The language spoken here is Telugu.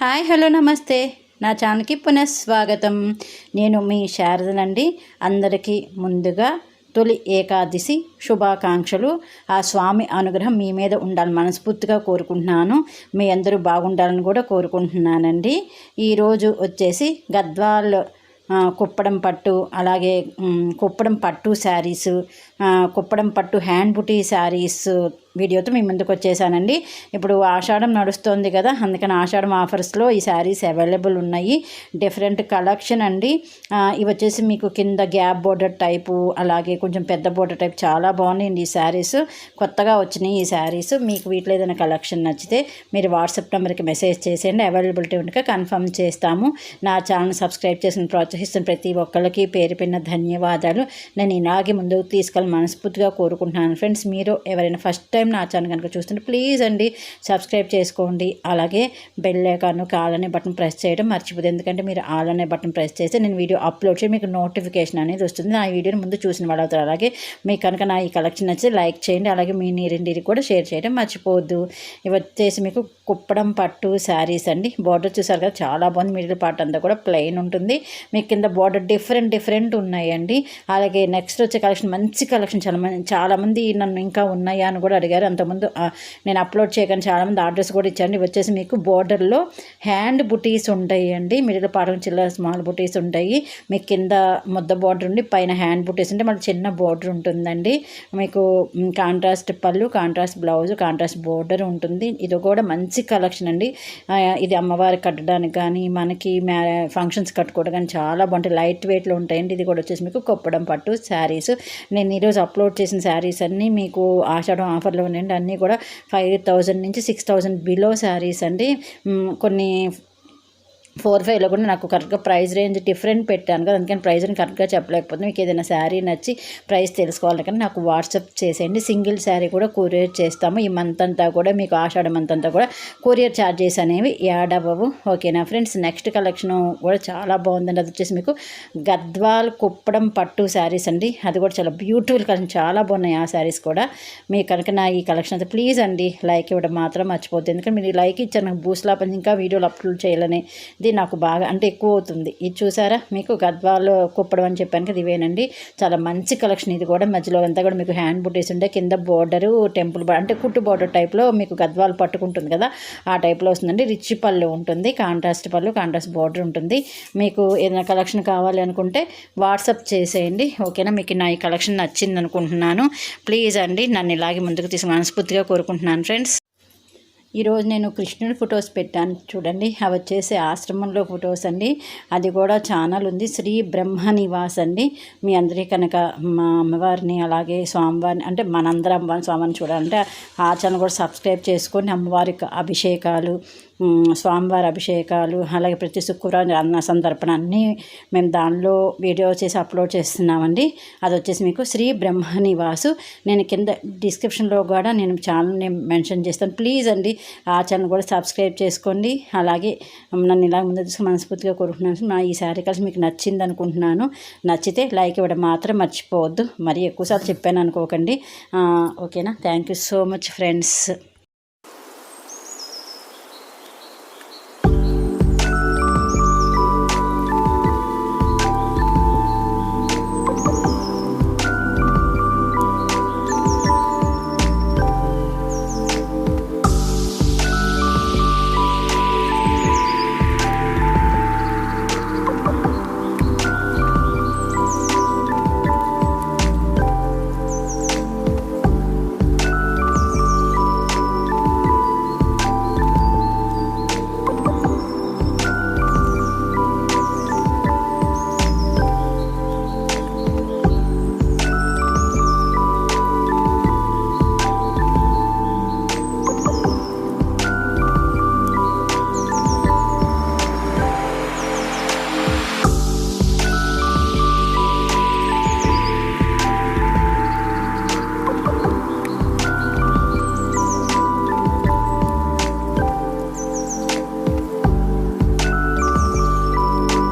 హాయ్ హలో నమస్తే నా ఛానల్కి పునఃస్వాగతం. నేను మీ శారదనండి. అందరికీ ముందుగా తొలి ఏకాదశి శుభాకాంక్షలు. ఆ స్వామి అనుగ్రహం మీ మీద ఉండాలని మనస్ఫూర్తిగా కోరుకుంటున్నాను. మీ అందరూ బాగుండాలని కూడా కోరుకుంటున్నానండి. ఈరోజు వచ్చేసి గద్వాల్ కుప్పడం పట్టు, అలాగే కుప్పడం పట్టు శారీసు, కుప్పడం పట్టు హ్యాండ్ బుటీ శారీస్ వీడియోతో మీ ముందుకు వచ్చేసానండి. ఇప్పుడు ఆషాఢం నడుస్తుంది కదా, అందుకని ఆషాఢం ఆఫర్స్లో ఈ శారీస్ అవైలబుల్ ఉన్నాయి. డిఫరెంట్ కలెక్షన్ అండి. ఇవి వచ్చేసి మీకు కింద గ్యాప్ బోర్డర్ టైపు, అలాగే కొంచెం పెద్ద బోర్డర్ టైప్ చాలా బాగున్నాయండి ఈ శారీస్. కొత్తగా వచ్చినాయి ఈ శారీస్. మీకు వీటిలో ఏదైనా కలెక్షన్ నచ్చితే మీరు వాట్సాప్ నెంబర్కి మెసేజ్ చేసేయండి. అవైలబిలిటీ ఉంటే కన్ఫర్మ్ చేస్తాము. నా ఛానల్ సబ్స్క్రైబ్ చేసిన ప్రోత్సహిస్తున్న ప్రతి ఒక్కరికి పేరు పిన్న ధన్యవాదాలు. నేను ఇలాగే ముందుకు తీసుకెళ్ళి మనస్ఫూర్తిగా కోరుకుంటున్నాను. ఫ్రెండ్స్, మీరు ఎవరైనా ఫస్ట్ టైం నా ఛానల్ కనుక చూస్తుంటే ప్లీజ్ అండి సబ్స్క్రైబ్ చేసుకోండి. అలాగే బెల్ ఐకాన్ ఆల్ అనే బటన్ ప్రెస్ చేయడం మర్చిపోదు. ఎందుకంటే మీరు ఆల్ అనే బటన్ ప్రెస్ చేస్తే నేను వీడియో అప్లోడ్ చేసి మీకు నోటిఫికేషన్ అనేది వస్తుంది. నా వీడియోని ముందు చూసిన వాళ్ళు అవుతారు. అలాగే మీకు కనుక నా ఈ కలెక్షన్ నచ్చితే లైక్ చేయండి. అలాగే మీ నీరింటికి కూడా షేర్ చేయడం మర్చిపోవద్దు. ఇవి వచ్చేసి మీకు కుప్పడం పట్టు శారీస్ అండి. బార్డర్ చూసారు కదా, చాలా బాగుంది. మిడిల్ పార్ట్ అంతా కూడా ప్లెయిన్ ఉంటుంది. మీకు కింద బార్డర్ డిఫరెంట్ ఉన్నాయండి. అలాగే నెక్స్ట్ వచ్చే కలెక్షన్ మంచి కలెక్షన్. చాలామంది నన్ను ఇంకా ఉన్నాయా అని కూడా అడిగారు. అంతకుముందు నేను అప్లోడ్ చేయగానే చాలామంది ఆర్డర్స్ కూడా ఇచ్చారండి. వచ్చేసి మీకు బోర్డర్లో హ్యాండ్ బుటీస్ ఉంటాయండి. మిడిల్ పార్ట్ చిల్ల స్మాల్ బుటీస్ ఉంటాయి. మీకు కింద ముద్ద బోర్డర్ ఉండి పైన హ్యాండ్ బుటీస్ ఉంటే మళ్ళీ చిన్న బోర్డర్ ఉంటుందండి. మీకు కాంట్రాస్ట్ పళ్ళు, కాంట్రాస్ట్ బ్లౌజ్, కాంట్రాస్ట్ బోర్డర్ ఉంటుంది. ఇది కూడా మంచి కలెక్షన్ అండి. ఇది అమ్మవారికి కట్టడానికి కానీ మనకి ఫంక్షన్స్ కట్టుకోవడం కానీ చాలా బాగుంటాయి. లైట్ వెయిట్లో ఉంటాయండి. ఇది కూడా వచ్చేసి మీకు కుప్పడం పట్టు శారీస్. నేను ఈరోజు అప్లోడ్ చేసిన శారీస్ అన్నీ మీకు ఆషాఢం ఆఫర్లో ఉన్నాయండి. అన్నీ కూడా 5,000 నుంచి 6,000 బిలో శారీస్ అండి. కొన్ని 4-5లో కూడా నాకు కరెక్ట్గా ప్రైస్ రేంజ్ డిఫరెంట్ పెట్టాను కదా, అందుకని ప్రైస్ కరెక్ట్గా చెప్పలేకపోతే మీకు ఏదైనా శారీ నచ్చి ప్రైస్ తెలుసుకోవాలి కానీ నాకు వాట్సాప్ చేసేయండి. సింగిల్ శారీ కూడా కొరియర్ చేస్తాము. ఈ మంత్ అంతా కూడా మీకు ఆషాఢ మంత్ అంతా కూడా కొరియర్ ఛార్జెస్ అనేవి యాడ్ అవ్వవు. ఓకేనా ఫ్రెండ్స్? నెక్స్ట్ కలెక్షన్ కూడా చాలా బాగుందండి. అది వచ్చేసి మీకు గద్వాల్ కుప్పడం పట్టు శారీస్ అండి. అది కూడా చాలా బ్యూటిఫుల్ కలెక్షన్, చాలా బాగున్నాయి ఆ శారీస్ కూడా. మీకు కనుక నా ఈ కలెక్షన్ అయితే ప్లీజ్ అండి లైక్ ఇవ్వడం మాత్రం మర్చిపోతుంది. ఎందుకంటే మీరు లైక్ ఇచ్చారు నాకు బూస్ట్లా పని ఇంకా వీడియోలు అప్లోడ్ చేయాలని ఇది నాకు బాగా అంటే ఎక్కువ అవుతుంది. ఇది చూసారా, మీకు గద్వాలు కుప్పడం అని చెప్పాను కదా, ఇవేనండి. చాలా మంచి కలెక్షన్. ఇది కూడా మధ్యలో అంతా కూడా మీకు హ్యాండ్ బుటీస్ ఉంటే కింద బోర్డరు టెంపుల్ అంటే కుట్టు బోర్డర్ టైప్లో మీకు గద్వాలు పట్టుకుంటుంది కదా, ఆ టైప్లో వస్తుందండి. రిచ్ పళ్ళు ఉంటుంది, కాంట్రాస్ట్ పళ్ళు, కాంట్రాస్ట్ బోర్డర్ ఉంటుంది. మీకు ఏదైనా కలెక్షన్ కావాలి అనుకుంటే వాట్సాప్ చేసేయండి. ఓకేనా? మీకు నా ఈ కలెక్షన్ నచ్చింది అనుకుంటున్నాను. ప్లీజ్ అండి నన్ను ఇలాగే ముందుకు తీసుకు మనస్ఫూర్తిగా కోరుకుంటున్నాను ఫ్రెండ్స్. ఈరోజు నేను కృష్ణుడి ఫొటోస్ పెట్టాను చూడండి. అవి వచ్చేసి ఆశ్రమంలో ఫొటోస్ అండి. అది కూడా ఛానల్ ఉంది, శ్రీ బ్రహ్మ నివాస్ అండి. మీ అందరికీ కనుక మా అమ్మవారిని అలాగే స్వామివారిని అంటే మనందరం అమ్మవారిని స్వామిని చూడాలంటే ఆ ఛానల్ కూడా సబ్స్క్రైబ్ చేసుకొని అమ్మవారికి అభిషేకాలు, స్వామివారి అభిషేకాలు, అలాగే ప్రతి శుక్రవారం అన్న సందర్భన అన్నీ మేము దానిలో వీడియో చేసి అప్లోడ్ చేస్తున్నామండి. అది వచ్చేసి మీకు శ్రీ బ్రహ్మ నివాసు. నేను కింద డిస్క్రిప్షన్లో కూడా నేను ఛానల్ని మెన్షన్ చేస్తాను. ప్లీజ్ అండి ఆ ఛానల్ కూడా సబ్స్క్రైబ్ చేసుకోండి. అలాగే నన్ను ఇలా ముందు తీసుకుని మనస్ఫూర్తిగా కోరుకుంటున్నాను. నా ఈ శారీ కలిసి మీకు నచ్చింది అనుకుంటున్నాను. నచ్చితే లైక్ ఇవ్వడం మాత్రం మర్చిపోవద్దు. మరి ఎక్కువసార్లు చెప్పాను అనుకోకండి. ఓకేనా? Thank you so much friends.